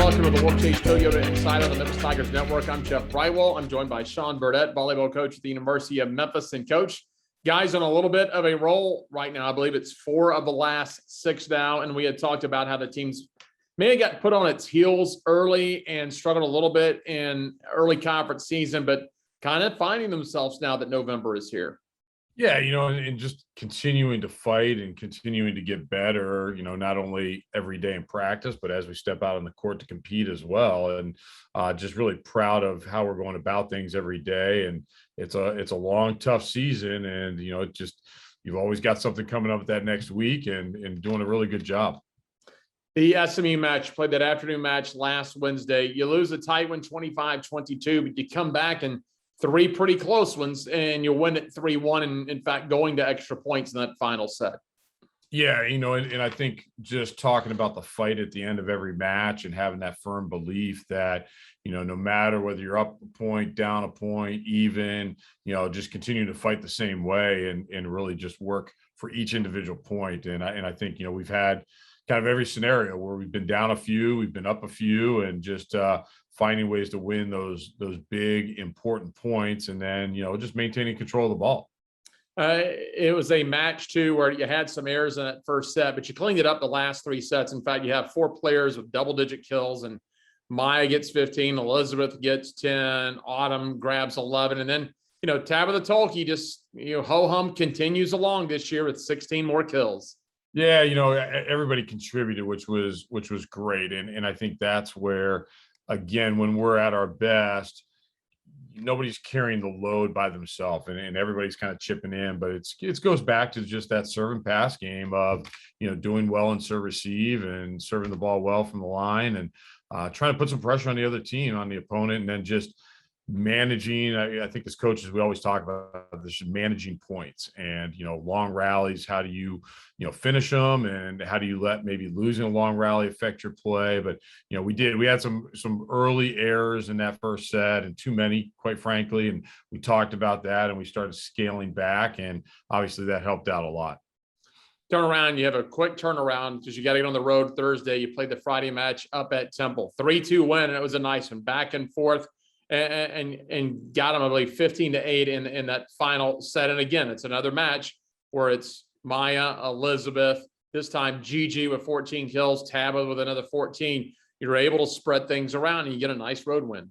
welcome to the Wolfchase Toyota Insider on the Memphis Tigers Network. I'm Jeff Brightwell. I'm joined by Sean Burdette, volleyball coach at the University of Memphis. And coach, guys on a little bit of a roll right now. I believe it's 4 of the last 6 now. And we had talked about how the teams may have got put on its heels early and struggled a little bit in early conference season, but kind of finding themselves now that November is here. Yeah, and just continuing to fight and continuing to get better, not only every day in practice, but as we step out on the court to compete as well. And just really proud of how we're going about things every day. And it's a long, tough season. And, you've always got something coming up that next week and doing a really good job. The SMU match, played that afternoon match last Wednesday. You lose a tight one, 25-22, but you come back and 3 pretty close ones, and you'll win it 3-1, and in fact, going to extra points in that final set. Yeah, and I think just talking about the fight at the end of every match and having that firm belief that, no matter whether you're up a point, down a point, even, just continue to fight the same way and really just work for each individual point. And I think, we've had kind of every scenario where we've been down a few, we've been up a few, and just finding ways to win those big important points, and then just maintaining control of the ball. It was a match too where you had some errors in that first set, but you cleaned it up the last 3 sets. In fact, you have 4 players with double-digit kills, and Maya gets 15, Elizabeth gets 10, Autumn grabs 11, and then Tabitha Tolke just ho-hum continues along this year with 16 more kills. Yeah, everybody contributed, which was great. And I think that's where, again, when we're at our best, nobody's carrying the load by themselves and everybody's kind of chipping in. But it goes back to just that serve and pass game of, doing well in serve receive and serving the ball well from the line and trying to put some pressure on the other team, on the opponent, and then just managing. I think as coaches, we always talk about this, managing points and, long rallies. How do you, finish them, and how do you let maybe losing a long rally affect your play? But, we had some early errors in that first set, and too many, quite frankly. And we talked about that, and we started scaling back, and obviously that helped out a lot. Turnaround, you have a quick turnaround because you got to get on the road Thursday. You played the Friday match up at Temple, 3-2 win, and it was a nice one, back and forth. And got them, I believe, 15-8 in that final set. And again, it's another match where it's Maya, Elizabeth, this time Gigi with 14 kills, Tabitha with another 14. You're able to spread things around and you get a nice road win.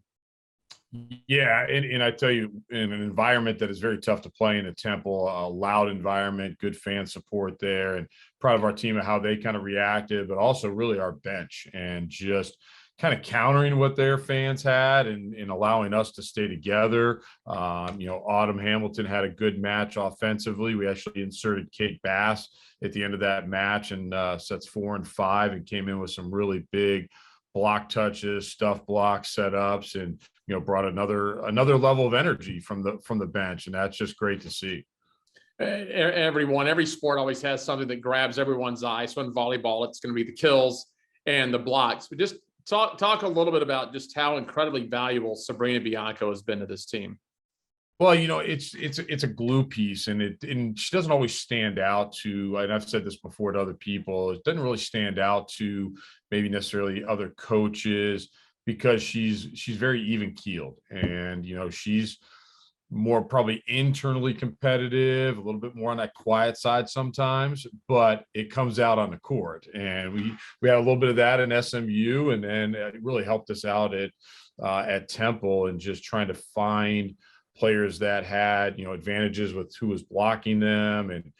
Yeah, and I tell you, in an environment that is very tough to play in, a Temple, a loud environment, good fan support there, and proud of our team and how they kind of reacted, but also really our bench and just kind of countering what their fans had and allowing us to stay together. Autumn Hamilton had a good match offensively. We actually inserted Kate Bass at the end of that match and sets 4 and 5, and came in with some really big block touches, stuff block setups, and brought another level of energy from the bench, and that's just great to see. Every sport always has something that grabs everyone's eye. So in volleyball, it's going to be the kills and the blocks. But just talk a little bit about just how incredibly valuable Sabrina Bianco has been to this team. Well, it's a glue piece, and she doesn't always stand out to, and I've said this before to other people, it doesn't really stand out to maybe necessarily other coaches because she's very even keeled, and she's more probably internally competitive, a little bit more on that quiet side sometimes, but it comes out on the court. And we had a little bit of that in SMU, and then it really helped us out at Temple, and just trying to find players that had, advantages with who was blocking them, and,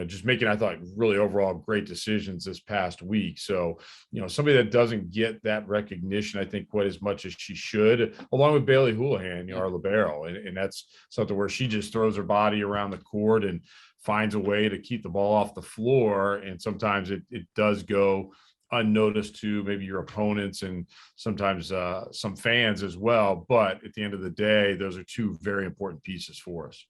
just making, I thought, really overall great decisions this past week. So, somebody that doesn't get that recognition, I think, quite as much as she should, along with Bailey Houlihan, our libero. And that's something where she just throws her body around the court and finds a way to keep the ball off the floor. And sometimes it does go unnoticed to maybe your opponents and sometimes some fans as well. But at the end of the day, those are 2 very important pieces for us.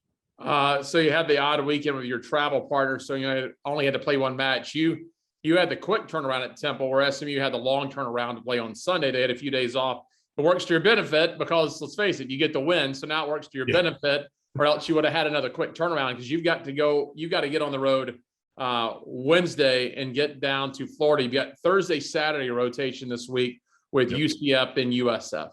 So you had the odd weekend with your travel partner, so you only had to play 1 match. You had the quick turnaround at Temple, where SMU had the long turnaround to play on Sunday. They had a few days off. It works to your benefit because, let's face it, you get the win. So now it works to your benefit, or else you would have had another quick turnaround, because you've got to get on the road Wednesday and get down to Florida. You've got Thursday, Saturday rotation this week with Yep. UCF and USF.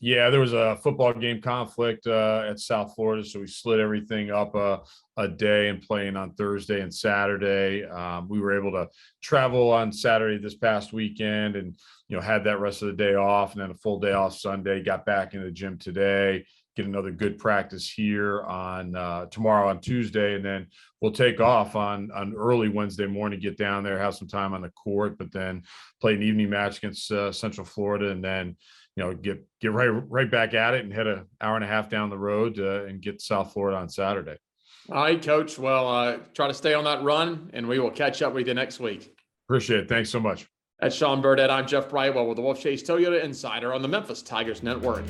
Yeah, there was a football game conflict at South Florida, so we slid everything up a day and playing on Thursday and Saturday. We were able to travel on Saturday this past weekend, and had that rest of the day off, and then a full day off Sunday. Got back in the gym today, get another good practice here on tomorrow on Tuesday, and then we'll take off on early Wednesday morning, get down there, have some time on the court, but then play an evening match against Central Florida, and then get right back at it and head an hour and a half down the road and get to South Florida on Saturday. All right, Coach. Well, try to stay on that run, and we will catch up with you next week. Appreciate it. Thanks so much. That's Sean Burdette. I'm Jeff Brightwell with the Wolfchase Toyota Insider on the Memphis Tigers Network.